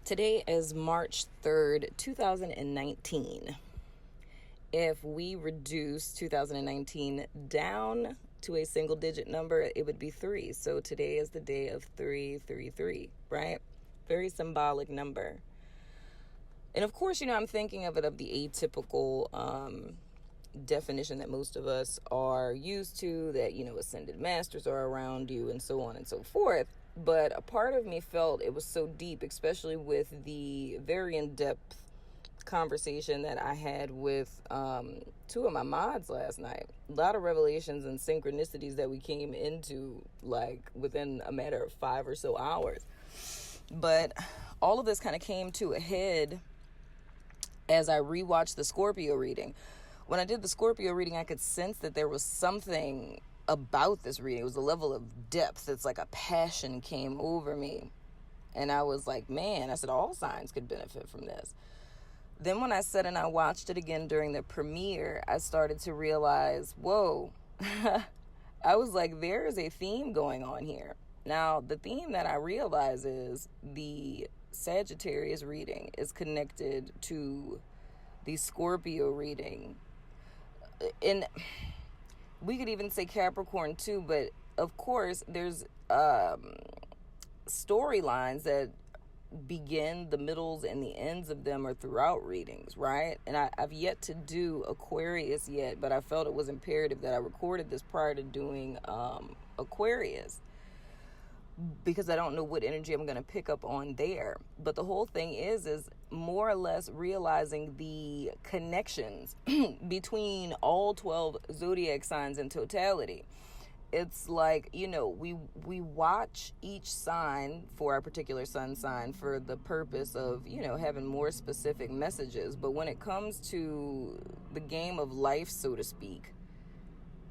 Today is March 3rd, 2019. If we reduce 2019 down to a single digit number, it would be 3. So today is the day of 333, right? Very symbolic number. And of course, I'm thinking of it of the atypical definition that most of us are used to, that, ascended masters are around you and so on and so forth. But a part of me felt it was so deep, especially with the very in-depth conversation that I had with two of my mods last night. A lot of revelations and synchronicities that we came into like within a matter of 5 or so hours. But all of this kind of came to a head as I rewatched the Scorpio reading. When I did the Scorpio reading, I could sense that there was something about this reading. It was a level of depth. It's like a passion came over me. And I was like, man, I said, all signs could benefit from this. Then when I sat and I watched it again during the premiere, I started to realize, whoa, I was like, there is a theme going on here. Now, the theme that I realize is the Sagittarius reading is connected to the Scorpio reading. And we could even say Capricorn too, but of course there's storylines that begin, the middles and the ends of them are throughout readings, right? And I've yet to do Aquarius yet, but I felt it was imperative that I recorded this prior to doing Aquarius, because I don't know what energy I'm going to pick up on there. But the whole thing is more or less realizing the connections between all 12 zodiac signs in totality. It's like, we watch each sign for our particular sun sign for the purpose of, having more specific messages. But when it comes to the game of life, so to speak,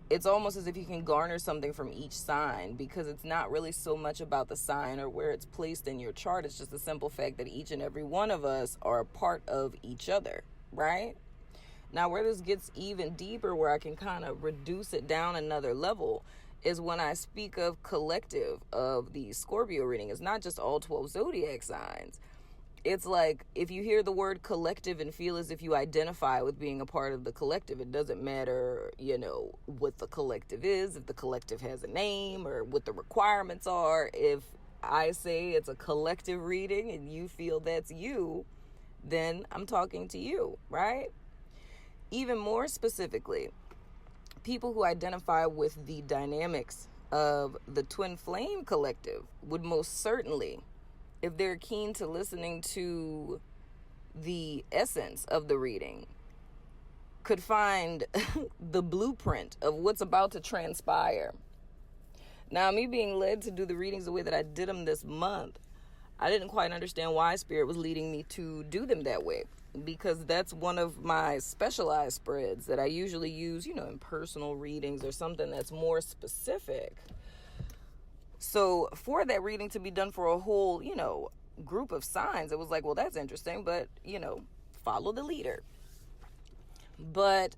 it's almost as if you can garner something from each sign, because it's not really so much about the sign or where it's placed in your chart. It's just the simple fact that each and every one of us are a part of each other, right? Now, where this gets even deeper, where I can kind of reduce it down another level, is when I speak of collective of the Scorpio reading. It's not just all 12 zodiac signs. It's like, if you hear the word collective and feel as if you identify with being a part of the collective, it doesn't matter, what the collective is, if the collective has a name or what the requirements are. If I say it's a collective reading and you feel that's you, then I'm talking to you, right? Even more specifically, people who identify with the dynamics of the twin flame collective would most certainly, if they're keen to listening to the essence of the reading, could find the blueprint of what's about to transpire. Now, me being led to do the readings the way that I did them this month, I didn't quite understand why Spirit was leading me to do them that way, because that's one of my specialized spreads that I usually use, in personal readings or something that's more specific. So for that reading to be done for a whole, group of signs, it was like, well, that's interesting, but, follow the leader. But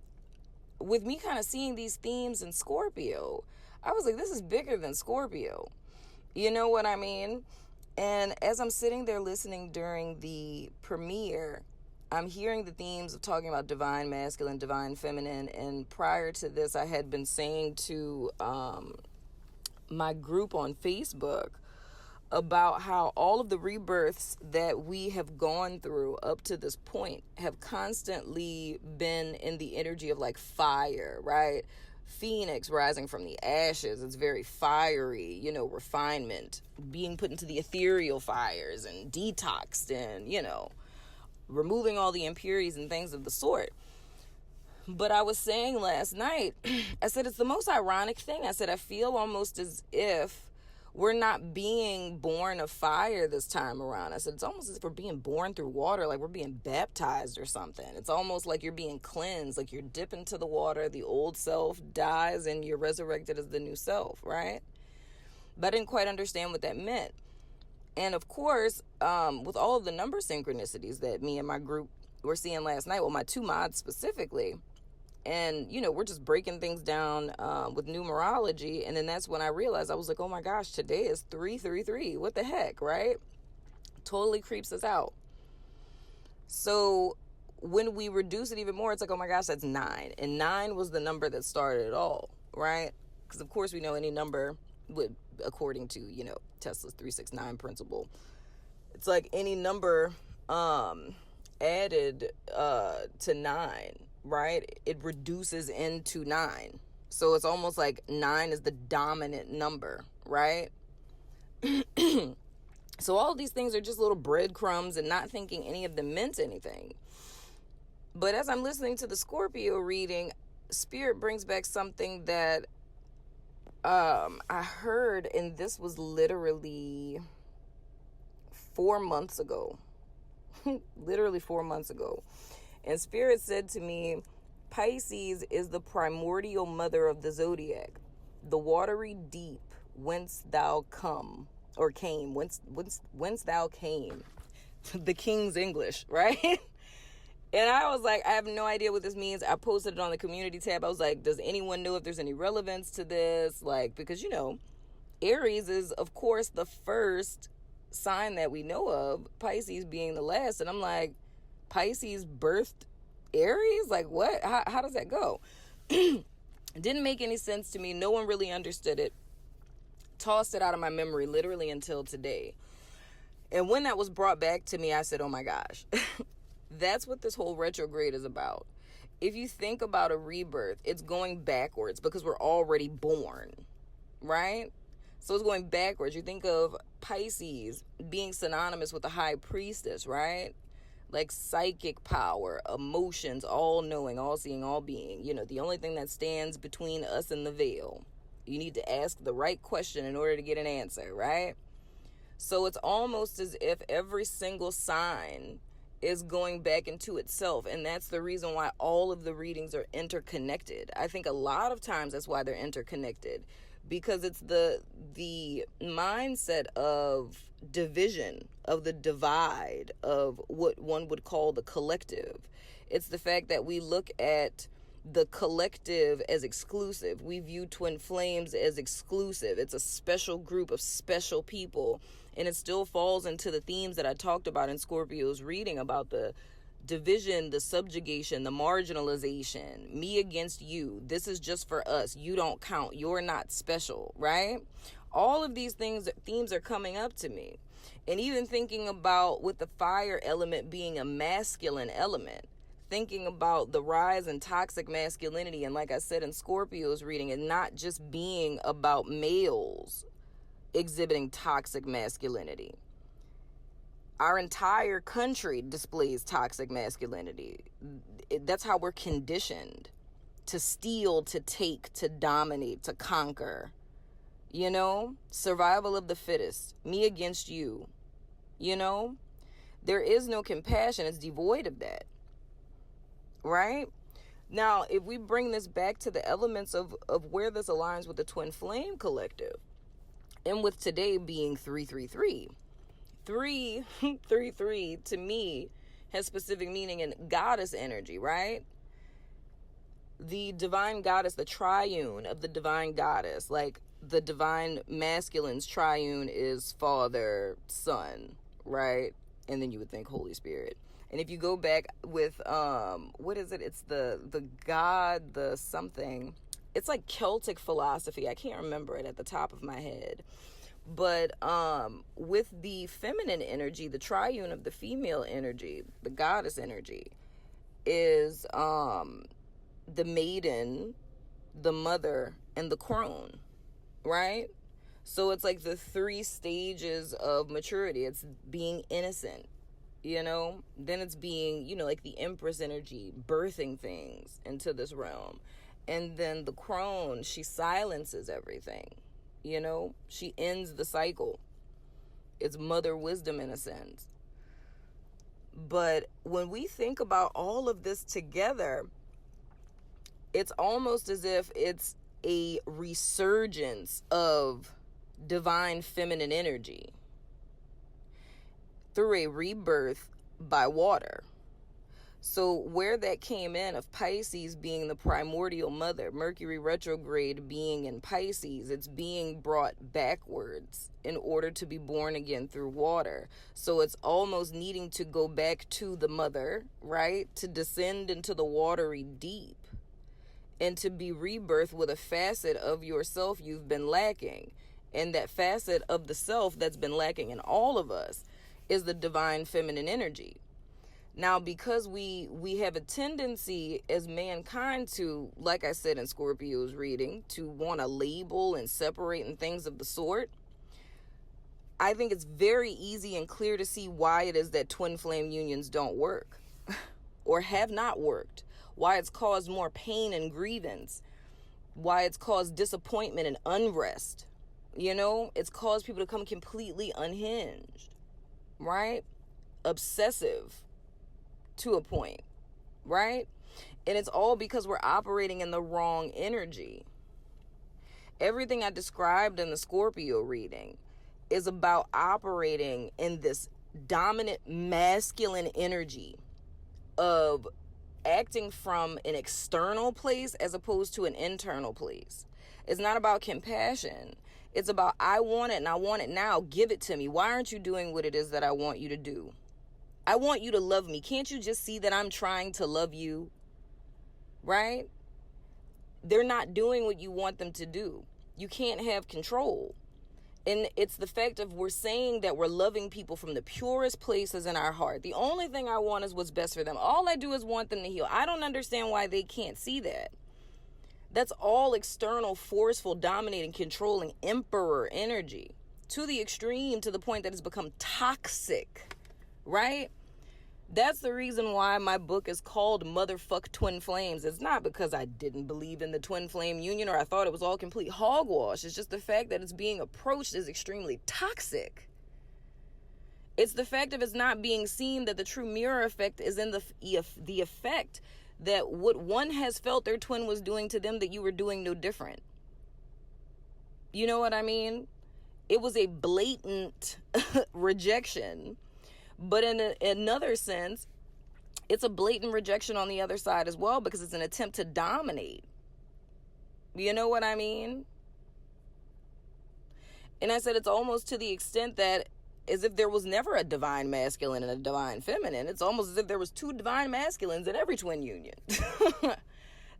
with me kind of seeing these themes in Scorpio, I was like, this is bigger than Scorpio. You know what I mean? And as I'm sitting there listening during the premiere, I'm hearing the themes of talking about divine masculine, divine feminine. And prior to this, I had been saying to my group on Facebook about how all of the rebirths that we have gone through up to this point have constantly been in the energy of like fire, right? Phoenix rising from the ashes. It's very fiery, refinement, being put into the ethereal fires and detoxed and, removing all the impurities and things of the sort. But I was saying last night, I said, it's the most ironic thing. I said, I feel almost as if we're not being born of fire this time around. I said, it's almost as if we're being born through water, like we're being baptized or something. It's almost like you're being cleansed, like you're dipped into the water, the old self dies and you're resurrected as the new self, right? But I didn't quite understand what that meant. And of course, with all of the number synchronicities that me and my group were seeing last night, well, my two mods specifically, And, you know, we're just breaking things down with numerology. And then that's when I realized, I was like, oh my gosh, today is 333. What the heck, right? Totally creeps us out. So when we reduce it even more, it's like, oh my gosh, that's 9. And 9 was the number that started it all, right? Because of course we know any number would, according to, Tesla's 369 principle, it's like any number added to 9, right? It reduces into 9. So it's almost like 9 is the dominant number, right? So all of these things are just little breadcrumbs and not thinking any of them meant anything. But as I'm listening to the Scorpio reading, Spirit brings back something that I heard, and this was literally 4 months ago. Literally 4 months ago. And Spirit said to me, Pisces is the primordial mother of the zodiac, the watery deep whence thou come, or came, whence thou came. The King's English, right? And I was like, I have no idea what this means. I posted it on the community tab. I was like, does anyone know if there's any relevance to this? Like, because, Aries is, of course, the first sign that we know of, Pisces being the last. And I'm like, Pisces birthed Aries? Like, what? How does that go? Didn't make any sense to me. No one really understood it. Tossed it out of my memory literally until today. And when that was brought back to me, I said, oh my gosh. That's what this whole retrograde is about. If you think about a rebirth, it's going backwards because we're already born, right? So it's going backwards. You think of Pisces being synonymous with the high priestess, right? Like psychic power, emotions, all knowing, all seeing, all being. The only thing that stands between us and the veil. You need to ask the right question in order to get an answer, right? So it's almost as if every single sign is going back into itself. And that's the reason why all of the readings are interconnected. I think a lot of times that's why they're interconnected, because it's the mindset of division, of the divide, of what one would call the collective. It's the fact that we look at the collective as exclusive. We view twin flames as exclusive. It's a special group of special people. And it still falls into the themes that I talked about in Scorpio's reading about the division, the subjugation, the marginalization, me against you. This is just for us. You don't count. You're not special, right? All of these themes are coming up to me. And even thinking about with the fire element being a masculine element, thinking about the rise in toxic masculinity, and like I said in Scorpio's reading, and not just being about males exhibiting toxic masculinity. Our entire country displays toxic masculinity. That's how we're conditioned to steal, to take, to dominate, to conquer. Survival of the fittest, me against you. There is no compassion. It's devoid of that. Right? Now, if we bring this back to the elements of where this aligns with the twin flame collective, and with today being 333, 333 to me has specific meaning in goddess energy, right? The divine goddess, the triune of the divine goddess, like the divine masculine's triune is Father, Son, right? And then you would think Holy Spirit. And if you go back with, what is it? It's the God, the something. It's like Celtic philosophy. I can't remember it at the top of my head. But with the feminine energy, the triune of the female energy, the goddess energy, is the maiden, the mother, and the crone, right? So it's like the 3 stages of maturity. It's being innocent. Then it's being, like the Empress energy, birthing things into this realm. And then the crone, she silences everything. She ends the cycle. It's mother wisdom in a sense. But when we think about all of this together, it's almost as if it's a resurgence of divine feminine energy through a rebirth by water. So where that came in of Pisces being the primordial mother, Mercury retrograde being in Pisces, it's being brought backwards in order to be born again through water. So it's almost needing to go back to the mother, right? To descend into the watery deep and to be rebirthed with a facet of yourself you've been lacking. And that facet of the self that's been lacking in all of us is the divine feminine energy. Now, because we have a tendency as mankind to, like I said in Scorpio's reading, to want to label and separate and things of the sort, I think it's very easy and clear to see why it is that twin flame unions don't work or have not worked, why it's caused more pain and grievance, why it's caused disappointment and unrest. You know, it's caused people to come completely unhinged, right? Obsessive to a point, right? And it's all because we're operating in the wrong energy. Everything I described in the Scorpio reading is about operating in this dominant masculine energy of acting from an external place as opposed to an internal place. It's not about compassion. It's about, I want it and I want it now. Give it to me. Why aren't you doing what it is that I want you to do? I want you to love me. Can't you just see that I'm trying to love you? Right? They're not doing what you want them to do. You can't have control. And it's the fact of we're saying that we're loving people from the purest places in our heart. The only thing I want is what's best for them. All I do is want them to heal. I don't understand why they can't see that. That's all external, forceful, dominating, controlling emperor energy to the extreme, to the point that it's become toxic. Right? That's the reason why my book is called Motherfuck Twin Flames. It's not because I didn't believe in the twin flame union or I thought it was all complete hogwash. It's just the fact that it's being approached as extremely toxic. It's the fact of it's not being seen that the true mirror effect is in the effect that what one has felt their twin was doing to them, that you were doing no different. You know what I mean? It was a blatant rejection. But in another sense, it's a blatant rejection on the other side as well, because it's an attempt to dominate. You know what I mean? And I said it's almost to the extent that as if there was never a divine masculine and a divine feminine. It's almost as if there was two divine masculines in every twin union.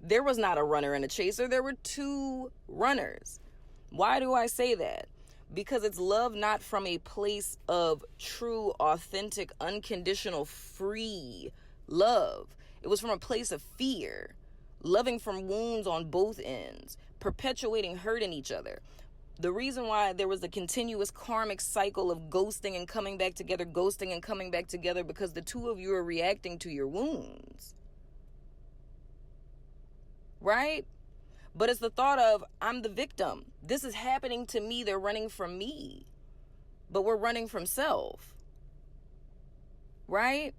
There was not a runner and a chaser. There were two runners. Why do I say that? Because it's love not from a place of true, authentic, unconditional, free love. It was from a place of fear, loving from wounds on both ends, perpetuating hurt in each other. The reason why there was a continuous karmic cycle of ghosting and coming back together, ghosting and coming back together, because the two of you are reacting to your wounds. Right? But it's the thought of, I'm the victim. This is happening to me. They're running from me. But we're running from self. Right?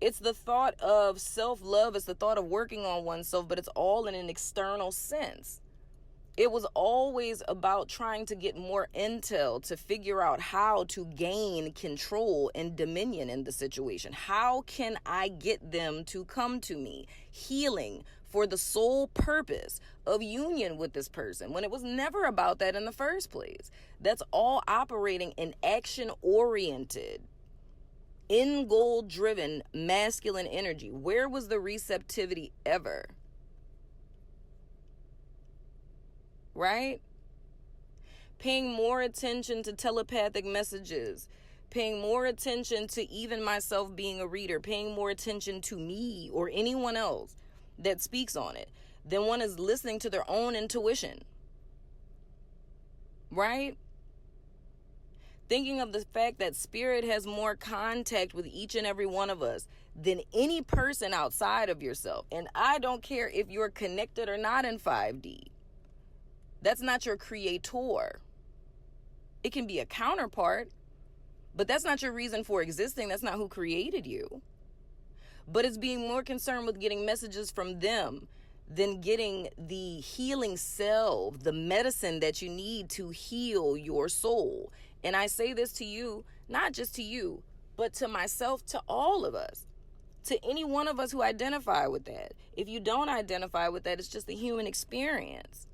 It's the thought of self-love. It's the thought of working on oneself, but it's all in an external sense. It was always about trying to get more intel to figure out how to gain control and dominion in the situation. How can I get them to come to me? Healing for the sole purpose of union with this person, when it was never about that in the first place. That's all operating in action-oriented, in-goal-driven masculine energy. Where was the receptivity ever? Right? Paying more attention to telepathic messages, paying more attention to even myself being a reader, paying more attention to me or anyone else that speaks on it than one is listening to their own intuition. Right? Thinking of the fact that spirit has more contact with each and every one of us than any person outside of yourself. And I don't care if you're connected or not in 5D. That's not your creator. It can be a counterpart, but that's not your reason for existing. That's not who created you. But it's being more concerned with getting messages from them than getting the healing salve, the medicine that you need to heal your soul. And I say this to you, not just to you, but to myself, to all of us. to any one of us who identify with that. If you don't identify with that, it's just the human experience.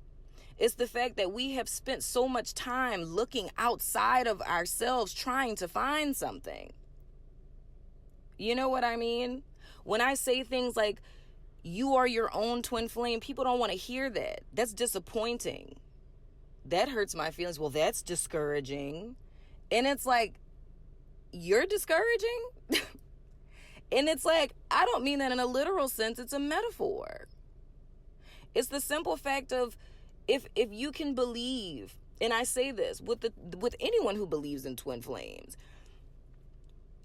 It's the fact that we have spent so much time looking outside of ourselves trying to find something. You know what I mean? When I say things like, you are your own twin flame, people don't want to hear that. That's disappointing. That hurts my feelings. Well, that's discouraging. And it's like, you're discouraging? And it's like, I don't mean that in a literal sense. It's a metaphor. It's the simple fact of, if you can believe, and I say this with anyone who believes in twin flames,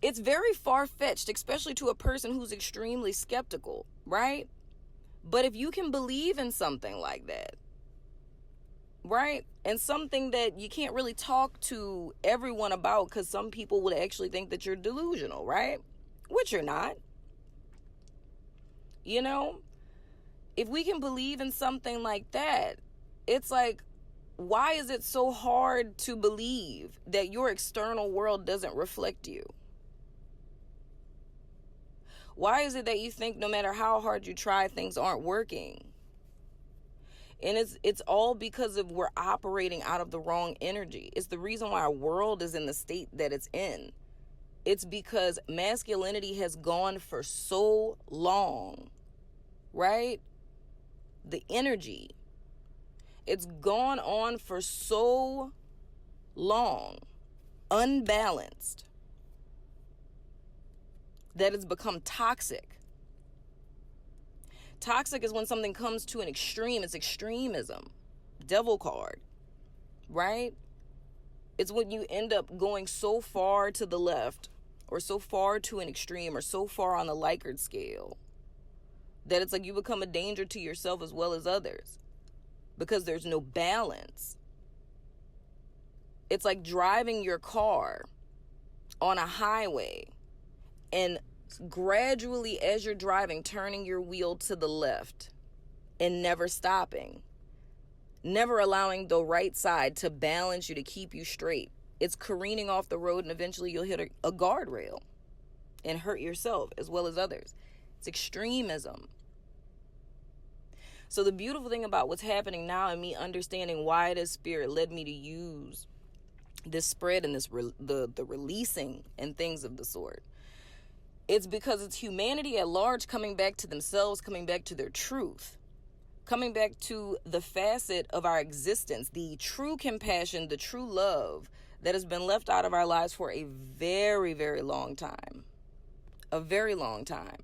it's very far-fetched, especially to a person who's extremely skeptical, right? But if you can believe in something like that, right? And something that you can't really talk to everyone about because some people would actually think that you're delusional, right? Which you're not. You know? If we can believe in something like that, it's like, why is it so hard to believe that your external world doesn't reflect you? Why is it that you think no matter how hard you try, things aren't working? And it's all because of we're operating out of the wrong energy. It's the reason why our world is in the state that it's in. It's because masculinity has gone for so long, right? The energy. It's gone on for so long, unbalanced, that it's become toxic. Toxic is when something comes to an extreme. It's extremism. Devil card, right? It's when you end up going so far to the left or so far to an extreme or so far on the Likert scale that it's like you become a danger to yourself as well as others because there's no balance. It's like driving your car on a highway and gradually, as you're driving, turning your wheel to the left and never stopping, never allowing the right side to balance you, to keep you straight. It's careening off the road, and eventually you'll hit a guardrail and hurt yourself as well as others. It's extremism. So the beautiful thing about what's happening now and me understanding why this spirit led me to use this spread and this the releasing and things of the sort, it's because it's humanity at large coming back to themselves, coming back to their truth, coming back to the facet of our existence, the true compassion, the true love that has been left out of our lives for a very, very long time. A very long time.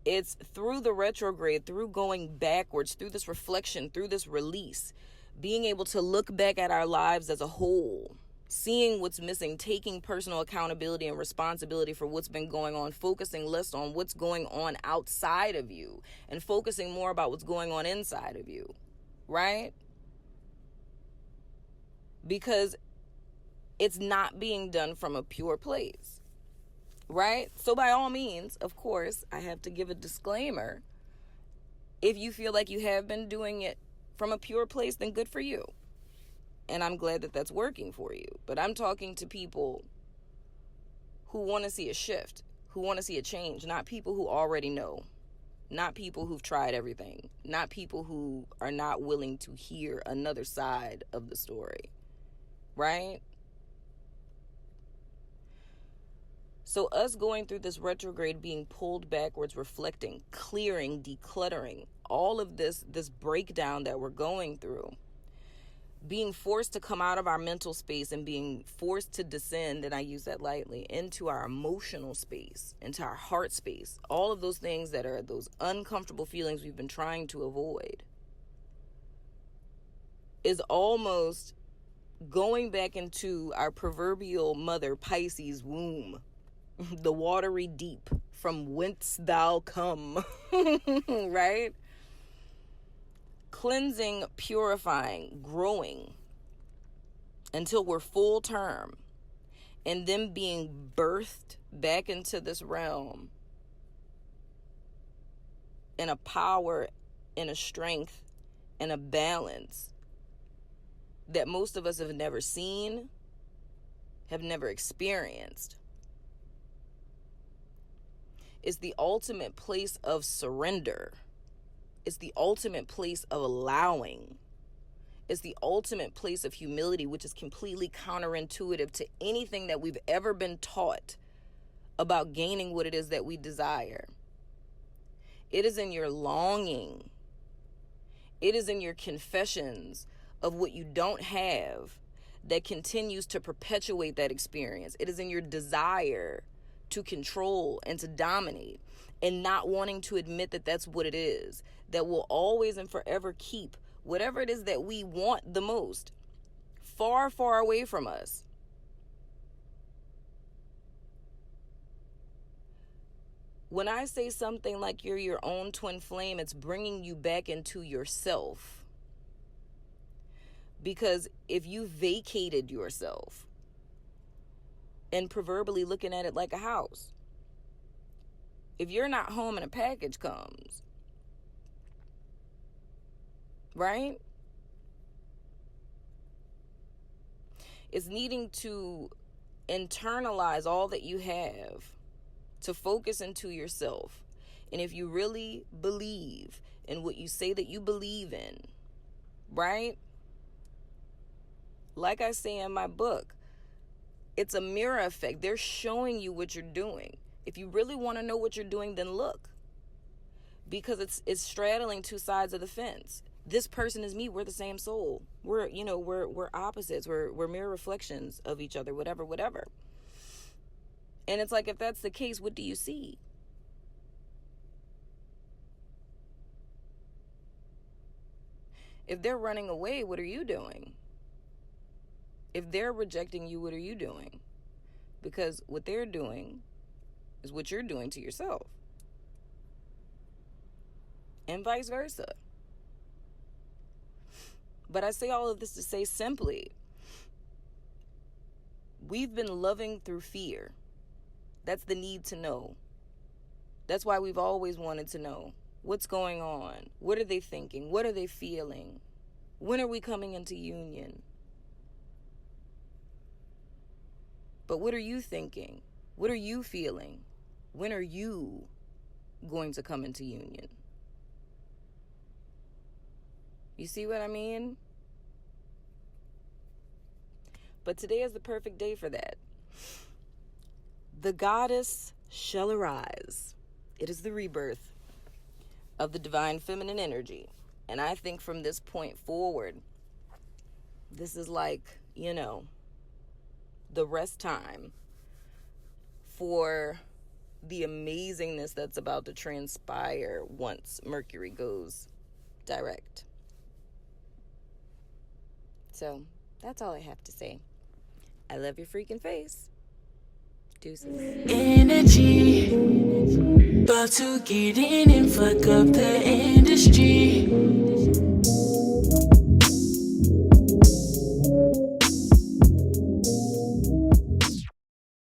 It's through the retrograde, through going backwards, through this reflection, through this release, being able to look back at our lives as a whole, seeing what's missing, taking personal accountability and responsibility for what's been going on, focusing less on what's going on outside of you and focusing more about what's going on inside of you, right? Because it's not being done from a pure place, right? So by all means, of course, I have to give a disclaimer. If you feel like you have been doing it from a pure place, then good for you. And I'm glad that that's working for you. But I'm talking to people who want to see a shift, who want to see a change, not people who already know, not people who've tried everything, not people who are not willing to hear another side of the story, right? So us going through this retrograde, being pulled backwards, reflecting, clearing, decluttering, all of this breakdown that we're going through, being forced to come out of our mental space and being forced to descend, and I use that lightly, into our emotional space, into our heart space, all of those things that are those uncomfortable feelings we've been trying to avoid, is almost going back into our proverbial mother Pisces womb, the watery deep from whence thou come, right? Cleansing, purifying, growing until we're full term, and then being birthed back into this realm in a power, in a strength, in a balance that most of us have never seen, have never experienced. It's the ultimate place of surrender. It's the ultimate place of allowing. It's the ultimate place of humility, which is completely counterintuitive to anything that we've ever been taught about gaining what it is that we desire. It is in your longing. It is in your confessions of what you don't have that continues to perpetuate that experience. It is in your desire to control and to dominate and not wanting to admit that that's what it is that will always and forever keep whatever it is that we want the most far, far away from us. When I say something like you're your own twin flame, it's bringing you back into yourself. Because if you vacated yourself, and proverbially looking at it like a house, if you're not home and a package comes, right? It's needing to internalize all that you have, to focus into yourself. And if you really believe in what you say that you believe in, right? Like I say in my book, it's a mirror effect. They're showing you what you're doing. If you really want to know what you're doing, then look. Because it's straddling two sides of the fence. This person is me. We're the same soul. We're opposites. We're mirror reflections of each other, whatever. And it's like, if that's the case, what do you see? If they're running away, what are you doing? If they're rejecting you, what are you doing? Because what they're doing is what you're doing to yourself. And vice versa. But I say all of this to say simply, we've been loving through fear. That's the need to know. That's why we've always wanted to know what's going on. What are they thinking? What are they feeling? When are we coming into union? But what are you thinking? What are you feeling? When are you going to come into union? You see what I mean? But today is the perfect day for that. The goddess shall arise. It is the rebirth of the divine feminine energy. And I think from this point forward, this is like, the rest time for the amazingness that's about to transpire once Mercury goes direct. So that's all I have to say. I love your freaking face. Deuces. Energy, about to get in and fuck up the industry.